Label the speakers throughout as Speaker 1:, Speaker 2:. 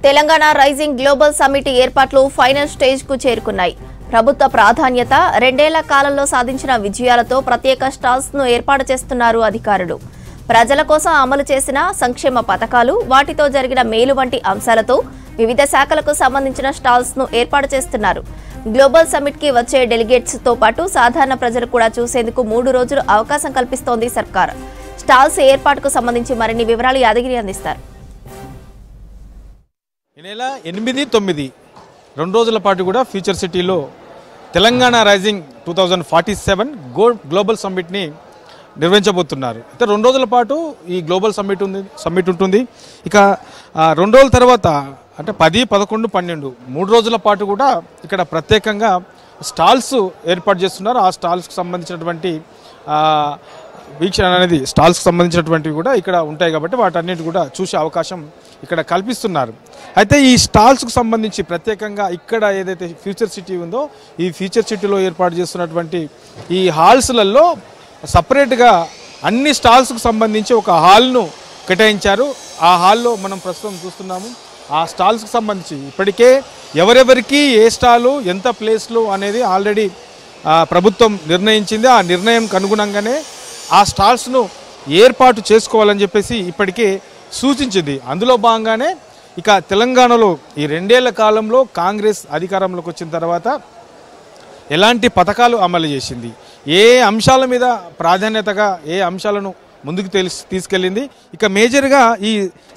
Speaker 1: Telangana rising global summit ఏర్పాట్లు final stage కు చేరుకున్నాయి. ప్రభుత్వ ప్రాధాన్యత, రెండేళ్ల కాలంలో సాధించిన విజయాలతో ప్రత్యేక స్టాల్స్ ను ఏర్పాటు చేస్తున్నారు అధికారులు. ప్రజల కోసం అమలు చేసిన సంక్షేమ పథకాలు, వాటితో జరిగిన మేలు వంటి అంశాలతో వివిధ శాఖలకు సంబంధించిన స్టాల్స్ ను ఏర్పాటు చేస్తున్నారు. గ్లోబల్ సమిట్ కి వచ్చే డెలిగేట్స్ తో పాటు సాధారణ ప్రజలు కూడా చూసేందుకు 3 రోజులు అవకాశం కల్పిస్తోంది సర్కార్. స్టాల్స్ ఏర్పాటుకు సంబంధించి మరిన్ని వివరాలు యాదగిరి అందిస్తారు.
Speaker 2: ఈ నెల 8, 9 2 రోజుల పాటు కూడా ఫ్యూచర్ సిటీలో తెలంగాణ రైజింగ్ 2047 గ్లోబల్ సమ్మిట్ని నిర్వహించబోతున్నారు. అయితే 2 రోజుల పాటు ఈ గ్లోబల్ సమ్మిట్ ఉంటుంది. ఇక 2 రోజుల తర్వాత అంటే 10, 11, 12 3 రోజుల పాటు కూడా ఇక్కడ ప్రత్యేకంగా స్టాల్స్ ఏర్పాటు చేస్తున్నారు. ఆ స్టాల్స్కి సంబంధించినటువంటి వీక్షణ అనేది స్టాల్స్కి సంబంధించినటువంటివి కూడా ఇక్కడ ఉంటాయి కాబట్టి వాటన్నిటి కూడా చూసే అవకాశం ఇక్కడ కల్పిస్తున్నారు. అయితే ఈ స్టాల్స్కు సంబంధించి ప్రత్యేకంగా ఇక్కడ ఏదైతే ఫ్యూచర్ సిటీ ఉందో ఈ ఫ్యూచర్ సిటీలో ఏర్పాటు చేస్తున్నటువంటి ఈ హాల్స్లలో సపరేట్గా అన్ని స్టాల్స్కు సంబంధించి ఒక హాల్ను కేటాయించారు. ఆ హాల్లో మనం ప్రస్తుతం చూస్తున్నాము. ఆ స్టాల్స్కి సంబంధించి ఇప్పటికే ఎవరెవరికి ఏ స్టాలు ఎంత ప్లేస్లు అనేది ఆల్రెడీ ప్రభుత్వం నిర్ణయించింది. ఆ నిర్ణయంకు అనుగుణంగానే ఆ స్టాల్స్ను ఏర్పాటు చేసుకోవాలని చెప్పేసి ఇప్పటికే సూచించింది. అందులో భాగంగానే ఇక తెలంగాణలో ఈ 2 ఏళ్ల కాలంలో కాంగ్రెస్ అధికారంలోకి వచ్చిన తర్వాత ఎలాంటి పథకాలు అమలు చేసింది, ఏ అంశాల మీద ప్రాధాన్యతగా ఏ అంశాలను ముందుకు తీసుకెళ్ళింది, ఇక మేజర్గా ఈ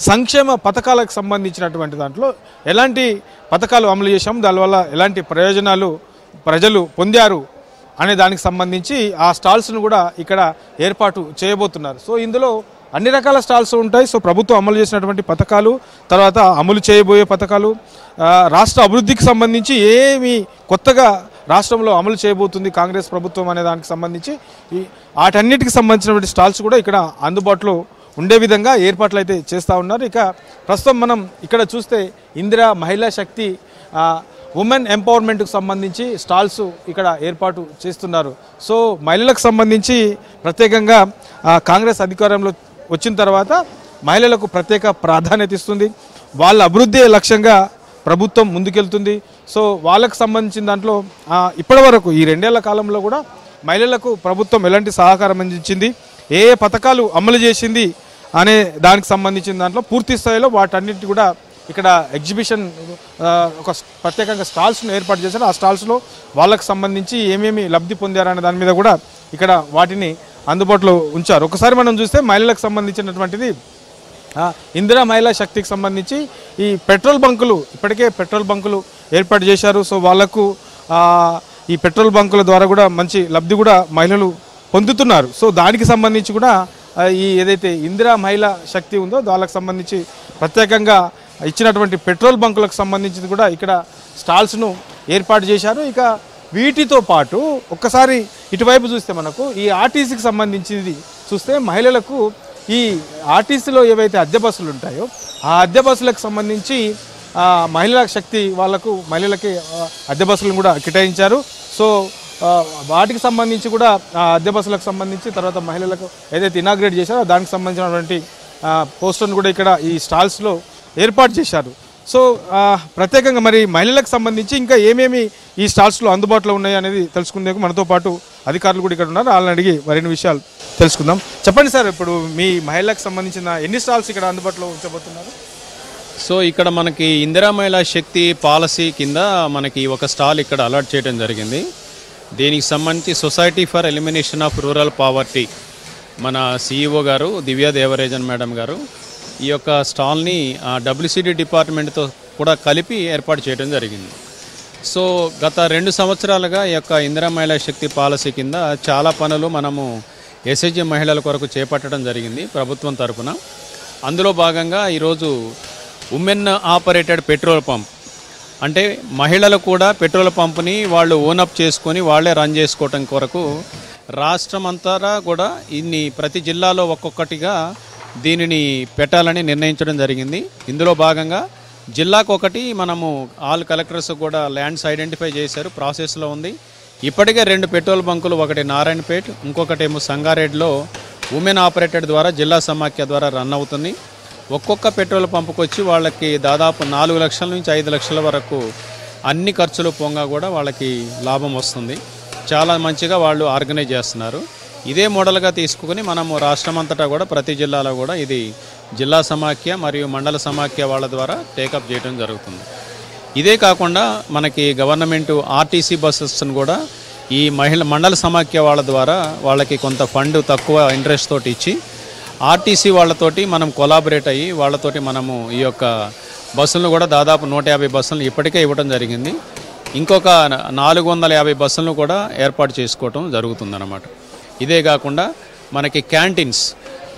Speaker 2: సంక్షేమ పథకాలకు సంబంధించినటువంటి దాంట్లో ఎలాంటి పథకాలు అమలు చేశాము, దానివల్ల ఎలాంటి ప్రయోజనాలు ప్రజలు పొందారు అనే దానికి సంబంధించి ఆ స్టాల్స్ను కూడా ఇక్కడ ఏర్పాటు చేయబోతున్నారు. సో ఇందులో అన్ని రకాల స్టాల్స్ ఉంటాయి. సో ప్రభుత్వం అమలు చేసినటువంటి పథకాలు, తర్వాత అమలు చేయబోయే పథకాలు, రాష్ట్ర అభివృద్ధికి సంబంధించి ఏమి కొత్తగా రాష్ట్రంలో అమలు చేయబోతుంది కాంగ్రెస్ ప్రభుత్వం అనే దానికి సంబంధించి వాటన్నిటికి సంబంధించినటువంటి స్టాల్స్ కూడా ఇక్కడ అందుబాటులో ఉండే విధంగా ఏర్పాట్లు అయితే చేస్తూ ఉన్నారు. ఇక ప్రస్తుతం మనం ఇక్కడ చూస్తే ఇందిరా మహిళా శక్తి ఉమెన్ ఎంపవర్మెంట్కు సంబంధించి స్టాల్స్ ఇక్కడ ఏర్పాటు చేస్తున్నారు. సో మహిళలకు సంబంధించి ప్రత్యేకంగా కాంగ్రెస్ అధికారంలో వచ్చిన తర్వాత మహిళలకు ప్రత్యేక ప్రాధాన్యత ఇస్తుంది. వాళ్ళ అభివృద్ధి లక్ష్యంగా ప్రభుత్వం ముందుకెళ్తుంది. సో వాళ్ళకు సంబంధించిన దాంట్లో ఇప్పటివరకు ఈ 2 ఏళ్ల కాలంలో కూడా మహిళలకు ప్రభుత్వం ఎలాంటి సహకారం అందించింది, ఏ ఏ పథకాలు అమలు చేసింది అనే దానికి సంబంధించిన దాంట్లో పూర్తి స్థాయిలో వాటన్నిటి కూడా ఇక్కడ ఎగ్జిబిషన్ ఒక ప్రత్యేకంగా స్టాల్స్ను ఏర్పాటు చేశారు. ఆ స్టాల్స్లో వాళ్ళకు సంబంధించి ఏమేమి లబ్ధి పొందారనే దాని మీద కూడా ఇక్కడ వాటిని అందుబాటులో ఉంచారు. ఒకసారి మనం చూస్తే మహిళలకు సంబంధించినటువంటిది ఇందిరా మహిళా శక్తికి సంబంధించి ఈ పెట్రోల్ బంకులు ఇప్పటికే పెట్రోల్ బంకులు ఏర్పాటు చేశారు. సో వాళ్లకు ఈ పెట్రోల్ బంకుల ద్వారా కూడా మంచి లబ్ధి కూడా మహిళలు పొందుతున్నారు. సో దానికి సంబంధించి కూడా ఈ ఏదైతే ఇందిరా మహిళా శక్తి ఉందో వాళ్ళకి సంబంధించి ప్రత్యేకంగా ఇచ్చినటువంటి పెట్రోల్ బంకులకు సంబంధించి కూడా ఇక్కడ స్టాల్స్ను ఏర్పాటు చేశారు. ఇక వీటితో పాటు ఒక్కసారి ఇటువైపు చూస్తే మనకు ఈ ఆర్టీసీకి సంబంధించింది చూస్తే మహిళలకు ఈ ఆర్టీసీలో ఏవైతే అద్దె బస్సులు ఉంటాయో ఆ అద్దె బస్సులకు సంబంధించి మహిళా శక్తి వాళ్ళకు మహిళలకి అద్దె బస్సులను కూడా కేటాయించారు. సో వాటికి సంబంధించి కూడా అద్దె బస్సులకు సంబంధించి తర్వాత మహిళలకు ఏదైతే ఇనాగ్రేట్ చేశారో దానికి సంబంధించినటువంటి పోస్టర్ను కూడా ఇక్కడ ఈ స్టాల్స్లో ఏర్పాటు చేశారు. సో ప్రత్యేకంగా మరి మహిళలకు సంబంధించి ఇంకా ఏమేమి ఈ స్టాల్స్లో అందుబాటులో ఉన్నాయి అనేది తెలుసుకుందేందుకు మనతో పాటు అధికారులు కూడా ఇక్కడ ఉన్నారు. వాళ్ళని అడిగి మరిన్ని విషయాలు తెలుసుకుందాం. చెప్పండి సార్, ఇప్పుడు మీ మహిళలకు సంబంధించిన ఎన్ని స్టాల్స్ ఇక్కడ అందుబాటులో ఉంచబోతున్నారు?
Speaker 3: సో ఇక్కడ మనకి ఇందిరా మహిళా శక్తి పాలసీ కింద మనకి ఒక స్టాల్ ఇక్కడ అలాట్ చేయడం జరిగింది. దీనికి సంబంధించి society for elimination of rural poverty మన సిఇఓ గారు దివ్యా దేవరాజన్ మేడం గారు ఈ యొక్క స్టాల్ని WCD డిపార్ట్మెంట్తో కూడా కలిపి ఏర్పాటు చేయడం జరిగింది. సో గత 2 సంవత్సరాలుగా ఈ యొక్క ఇందిరా మహిళా శక్తి పాలసీ కింద చాలా పనులు మనము SHG మహిళల కొరకు చేపట్టడం జరిగింది ప్రభుత్వం తరఫున. అందులో భాగంగా ఈరోజు ఉమెన్ ఆపరేటెడ్ పెట్రోల్ పంప్ అంటే మహిళలు కూడా పెట్రోల్ పంప్ని వాళ్ళు ఓనప్ చేసుకొని వాళ్ళే రన్ చేసుకోవటం కొరకు రాష్ట్రం అంతా కూడా ప్రతి జిల్లాలో ఒక్కొక్కటిగా దీనిని పెట్టాలని నిర్ణయించడం జరిగింది. ఇందులో భాగంగా జిల్లాకు ఒకటి మనము ఆల్ కలెక్టర్స్ కూడా ల్యాండ్స్ ఐడెంటిఫై చేశారు, ప్రాసెస్లో ఉంది. ఇప్పటికే 2 పెట్రోల్ బంకులు, ఒకటి నారాయణపేట్, ఇంకొకటేమో సంగారెడ్డిలో ఉమెన్ ఆపరేటెడ్ ద్వారా జిల్లా సమాఖ్య ద్వారా రన్ అవుతుంది. ఒక్కొక్క పెట్రోల్ పంపుకు వచ్చి వాళ్ళకి దాదాపు 4 లక్షల నుంచి 5 లక్షల వరకు అన్ని ఖర్చులు పోగా కూడా వాళ్ళకి లాభం వస్తుంది. చాలా మంచిగా వాళ్ళు ఆర్గనైజ్ చేస్తున్నారు. ఇదే మోడల్గా తీసుకుని మనము రాష్ట్రమంతటా కూడా ప్రతి జిల్లాలో కూడా ఇది జిల్లా సమాఖ్య మరియు మండల సమాఖ్య వాళ్ళ ద్వారా టేకప్ చేయడం జరుగుతుంది. ఇదే కాకుండా మనకి గవర్నమెంట్ ఆర్టీసీ బస్సెస్ను కూడా ఈ మండల సమాఖ్య వాళ్ళ ద్వారా వాళ్ళకి కొంత ఫండ్ తక్కువ ఇంట్రెస్ట్ తోటి ఇచ్చి ఆర్టీసీ వాళ్ళతోటి మనం కొలాబరేట్ అయ్యి వాళ్ళతోటి మనము ఈ యొక్క బస్సులను కూడా దాదాపు 150 బస్సులను ఇప్పటికే ఇవ్వడం జరిగింది. ఇంకొక 450 బస్సులను కూడా ఏర్పాటు చేసుకోవటం జరుగుతుందన్నమాట. ఇదే కాకుండా మనకి క్యాంటీన్స్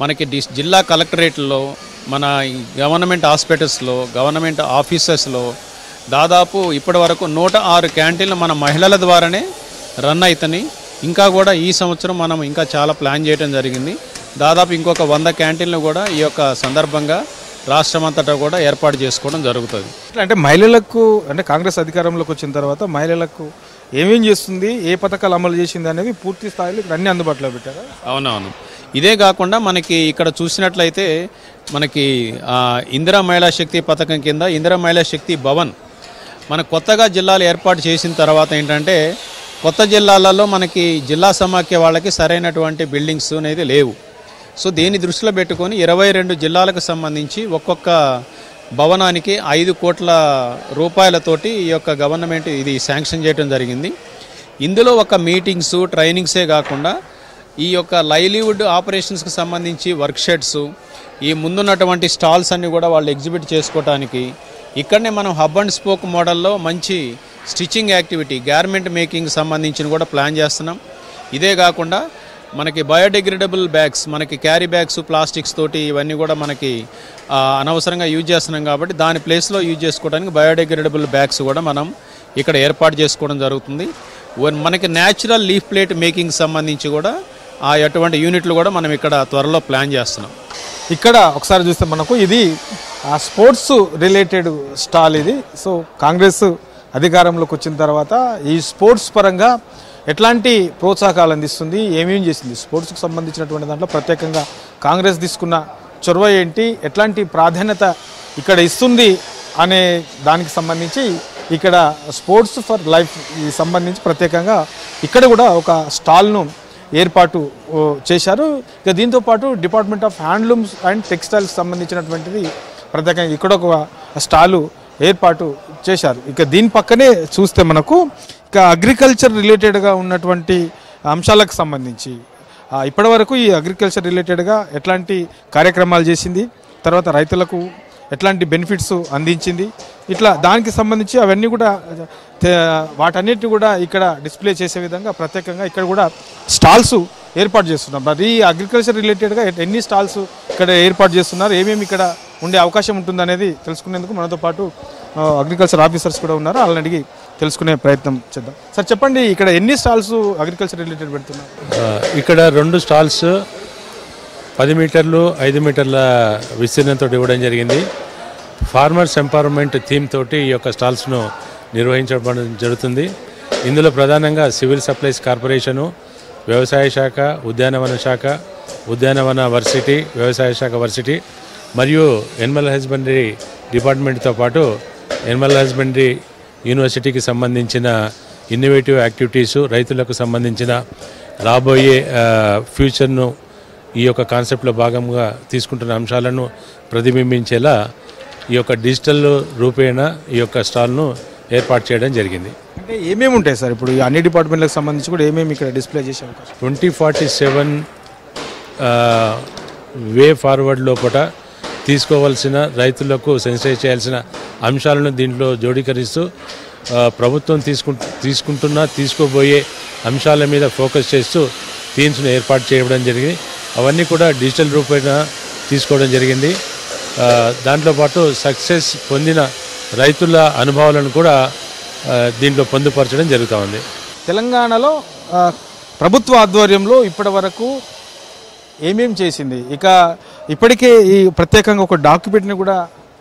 Speaker 3: మనకి జిల్లా కలెక్టరేట్లో మన గవర్నమెంట్ హాస్పిటల్స్లో గవర్నమెంట్ ఆఫీసెస్లో దాదాపు ఇప్పటి వరకు 106 క్యాంటీన్లు మన మహిళల ద్వారానే రన్ అవుతాయి. ఇంకా కూడా ఈ సంవత్సరం మనం ఇంకా చాలా ప్లాన్ చేయడం జరిగింది. దాదాపు ఇంకొక 100 క్యాంటీన్లు కూడా ఈ యొక్క సందర్భంగా రాష్ట్రమంతటా కూడా ఏర్పాటు చేసుకోవడం జరుగుతుంది.
Speaker 2: అంటే మహిళలకు అంటే కాంగ్రెస్ అధికారంలోకి వచ్చిన తర్వాత మహిళలకు ఏమేం చేస్తుంది, ఏ పథకాలు అమలు చేసింది అనేది పూర్తి స్థాయిలో ఇక్కడ అన్ని అందుబాటులో పెట్టారా?
Speaker 3: అవునవును. ఇదే కాకుండా మనకి ఇక్కడ చూసినట్లయితే మనకి ఇందిరా మహిళా శక్తి పథకం కింద ఇందిరా మహిళా శక్తి భవన్ మన కొత్తగా జిల్లాలు ఏర్పాటు చేసిన తర్వాత ఏంటంటే కొత్త జిల్లాలలో మనకి జిల్లా సమాఖ్య వాళ్ళకి సరైనటువంటి బిల్డింగ్స్ అనేది లేవు. సో దీన్ని దృష్టిలో పెట్టుకొని 22 జిల్లాలకు సంబంధించి ఒక్కొక్క భవనానికి 5 కోట్ల రూపాయలతోటి ఈ యొక్క గవర్నమెంట్ ఇది శాంక్షన్ చేయడం జరిగింది. ఇందులో ఒక మీటింగ్స్ ట్రైనింగ్సే కాకుండా ఈ యొక్క లైవ్లీవుడ్ ఆపరేషన్స్కి సంబంధించి వర్క్షాప్స్ ఈ ముందున్నటువంటి స్టాల్స్ అన్నీ కూడా వాళ్ళు ఎగ్జిబిట్ చేసుకోవడానికి ఇక్కడనే మనం హబ్ అండ్ స్పోక్ మోడల్లో మంచి స్టిచ్చింగ్ యాక్టివిటీ గార్మెంట్ మేకింగ్ సంబంధించిన కూడా ప్లాన్ చేస్తున్నాం. ఇదే కాకుండా మనకి బయోడిగ్రేడబుల్ బ్యాగ్స్ మనకి క్యారీ బ్యాగ్స్ ప్లాస్టిక్స్ తోటి ఇవన్నీ కూడా మనకి అనవసరంగా యూజ్ చేస్తున్నాం కాబట్టి దాని ప్లేస్లో యూజ్ చేసుకోవడానికి బయోడిగ్రేడబుల్ బ్యాగ్స్ కూడా మనం ఇక్కడ ఏర్పాటు చేసుకోవడం జరుగుతుంది. మనకి న్యాచురల్ లీఫ్ ప్లేట్ మేకింగ్ సంబంధించి కూడా అటువంటి యూనిట్లు కూడా మనం ఇక్కడ త్వరలో ప్లాన్ చేస్తున్నాం.
Speaker 2: ఇక్కడ ఒకసారి చూస్తే మనకు ఇది స్పోర్ట్స్ రిలేటెడ్ స్టాల్ ఇది. సో కాంగ్రెస్ అధికారంలోకి వచ్చిన తర్వాత ఈ స్పోర్ట్స్ పరంగా ఎట్లాంటి ప్రోత్సాహకాలు అందిస్తుంది, ఏమేమి చేసింది, స్పోర్ట్స్కి సంబంధించినటువంటి దాంట్లో ప్రత్యేకంగా కాంగ్రెస్ తీసుకున్న చొరవ ఏంటి, ఎట్లాంటి ప్రాధాన్యత ఇక్కడ ఇస్తుంది అనే దానికి సంబంధించి ఇక్కడ స్పోర్ట్స్ ఫర్ లైఫ్ సంబంధించి ప్రత్యేకంగా ఇక్కడ కూడా ఒక స్టాల్ను ఏర్పాటు చేశారు. ఇక దీంతోపాటు department of handlooms and textiles సంబంధించినటువంటిది ప్రత్యేకంగా ఇక్కడ ఒక స్టాలు ఏర్పాటు చేశారు. ఇక దీని పక్కనే చూస్తే మనకు ఇక అగ్రికల్చర్ రిలేటెడ్గా ఉన్నటువంటి అంశాలకు సంబంధించి ఇప్పటి వరకు ఈ అగ్రికల్చర్ రిలేటెడ్గా ఎట్లాంటి కార్యక్రమాలు చేసింది, తర్వాత రైతులకు ఎట్లాంటి బెనిఫిట్స్ అందించింది, ఇట్లా దానికి సంబంధించి అవన్నీ కూడా వాటన్నిటిని కూడా ఇక్కడ డిస్ప్లే చేసే విధంగా ప్రత్యేకంగా ఇక్కడ కూడా స్టాల్స్ ఏర్పాటు చేస్తున్నాం. మరి ఈ అగ్రికల్చర్ రిలేటెడ్గా ఎన్ని స్టాల్స్ ఇక్కడ ఏర్పాటు చేస్తున్నారు, ఏమేమి ఇక్కడ ఉండే అవకాశం ఉంటుందనేది తెలుసుకునేందుకు మనతో పాటు అగ్రికల్చర్ ఆఫీసర్స్ కూడా ఉన్నారు. వాళ్ళని అడిగి తెలుసుకునే ప్రయత్నం చేద్దాం. సార్ చెప్పండి, ఇక్కడ ఎన్ని స్టాల్స్ అగ్రికల్చర్ రిలేటెడ్ పెడుతున్నారు?
Speaker 4: ఇక్కడ 2 స్టాల్స్ 10 మీటర్లు 5 మీటర్ల విస్తీర్ణంతో ఇవ్వడం జరిగింది. ఫార్మర్స్ ఎంపవర్మెంట్ థీమ్ తోటి ఈ యొక్క స్టాల్స్ను నిర్వహించడం జరుగుతుంది. ఇందులో ప్రధానంగా సివిల్ సప్లైస్ కార్పొరేషను, వ్యవసాయ శాఖ, ఉద్యానవన శాఖ, ఉద్యానవన వర్సిటీ, వ్యవసాయ శాఖ వర్సిటీ మరియు ఎనిమల్ హస్బెండరీ డిపార్ట్మెంట్తో పాటు ఎనిమల్ హస్బెండరీ యూనివర్సిటీకి సంబంధించిన ఇన్నోవేటివ్ యాక్టివిటీసు, రైతులకు సంబంధించిన రాబోయే ఫ్యూచర్ను ఈ యొక్క కాన్సెప్ట్లో భాగంగా తీసుకుంటున్న అంశాలను ప్రతిబింబించేలా ఈ యొక్క డిజిటల్ రూపేణ ఈ యొక్క స్టాల్ను ఏర్పాటు చేయడం జరిగింది.
Speaker 2: అంటే ఏమేమి ఉంటాయి సార్ ఇప్పుడు అన్ని డిపార్ట్మెంట్లకు సంబంధించి కూడా ఏమేమి ఇక్కడ డిస్ప్లే చేసే అవకాశం?
Speaker 4: 2047 వే ఫార్వర్డ్ లోపల తీసుకోవాల్సిన రైతులకు సెన్సిటైజ్ చేయాల్సిన అంశాలను దీంట్లో జోడీకరిస్తూ ప్రభుత్వం తీసుకోబోయే అంశాల మీద ఫోకస్ చేస్తూ థీమ్స్ను ఏర్పాటు చేయడం జరిగింది. అవన్నీ కూడా డిజిటల్ రూపేణ తీసుకోవడం జరిగింది. దాంతోపాటు సక్సెస్ పొందిన రైతుల అనుభవాలను కూడా దీంట్లో పొందుపరచడం జరుగుతూ ఉంది.
Speaker 2: తెలంగాణలో ప్రభుత్వ ఆధ్వర్యంలో ఇప్పటి వరకు ఏమేం చేసింది, ఇక ఇప్పటికే ఈ ప్రత్యేకంగా ఒక డాక్యుమెంట్ని కూడా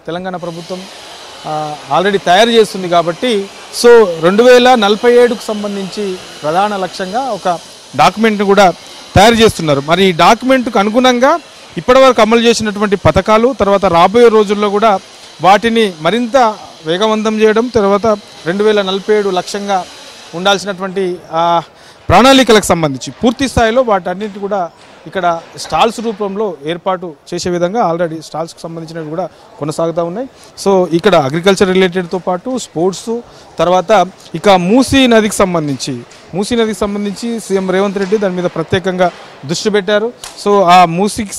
Speaker 2: తెలంగాణ ప్రభుత్వం ఆల్రెడీ తయారు చేస్తుంది కాబట్టి సో 2047కు సంబంధించి ప్రధాన లక్ష్యంగా ఒక డాక్యుమెంట్ని కూడా తయారు చేస్తున్నారు. మరి ఈ డాక్యుమెంట్కు అనుగుణంగా ఇప్పటివరకు అమలు చేసినటువంటి పథకాలు, తర్వాత రాబోయే రోజుల్లో కూడా వాటిని మరింత వేగవంతం చేయడం, తర్వాత 2047 లక్ష్యంగా ఉండాల్సినటువంటి ప్రణాళికలకు సంబంధించి పూర్తి స్థాయిలో వాటన్నిటి కూడా ఇక్కడ స్టాల్స్ రూపంలో ఏర్పాటు చేసే విధంగా ఆల్రెడీ స్టాల్స్కి సంబంధించినవి కూడా కొనసాగుతూ ఉన్నాయి. సో ఇక్కడ అగ్రికల్చర్ రిలేటెడ్తో పాటు స్పోర్ట్స్, తర్వాత ఇక మూసీ నదికి సంబంధించి సీఎం రేవంత్ రెడ్డి దాని మీద ప్రత్యేకంగా దృష్టి పెట్టారు. సో ఆ మూసీకి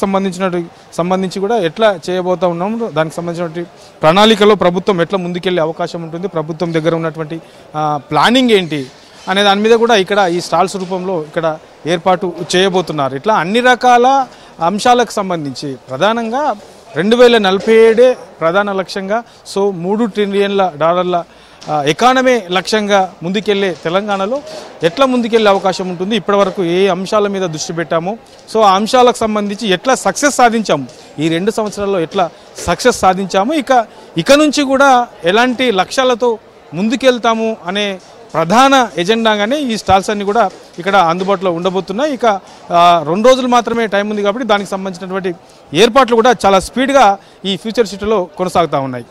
Speaker 2: సంబంధించి కూడా ఎట్లా చేయబోతూ ఉన్నాము, దానికి సంబంధించినటువంటి ప్రణాళికలో ప్రభుత్వం ఎట్లా ముందుకెళ్ళే అవకాశం ఉంటుంది, ప్రభుత్వం దగ్గర ఉన్నటువంటి ప్లానింగ్ ఏంటి అనే దాని మీద కూడా ఇక్కడ ఈ స్టాల్స్ రూపంలో ఇక్కడ ఏర్పాటు చేయబోతున్నారు. ఇట్లా అన్ని రకాల అంశాలకు సంబంధించి ప్రధానంగా 2047 ప్రధాన లక్ష్యంగా, సో $3 ట్రిలియన్ల ఎకానమీ లక్ష్యంగా ముందుకెళ్లే తెలంగాణలో ఎట్లా ముందుకెళ్లే అవకాశం ఉంటుంది, ఇప్పటివరకు ఏ అంశాల మీద దృష్టి పెట్టాము, సో ఆ అంశాలకు సంబంధించి ఎట్లా సక్సెస్ సాధించాము, ఈ 2 సంవత్సరాల్లో ఎట్లా సక్సెస్ సాధించాము, ఇక నుంచి కూడా ఎలాంటి లక్ష్యాలతో ముందుకెళ్తాము అనే ప్రధాన ఎజెండాగానే ఈ స్టాల్స్ అన్ని కూడా ఇక్కడ అందుబాటులో ఉండబోతున్నాయి. ఇక 2 రోజులు మాత్రమే టైం ఉంది కాబట్టి దానికి సంబంధించినటువంటి ఏర్పాట్లు కూడా చాలా స్పీడ్గా ఈ ఫ్యూచర్ సిటీలో కొనసాగుతూ ఉన్నాయి.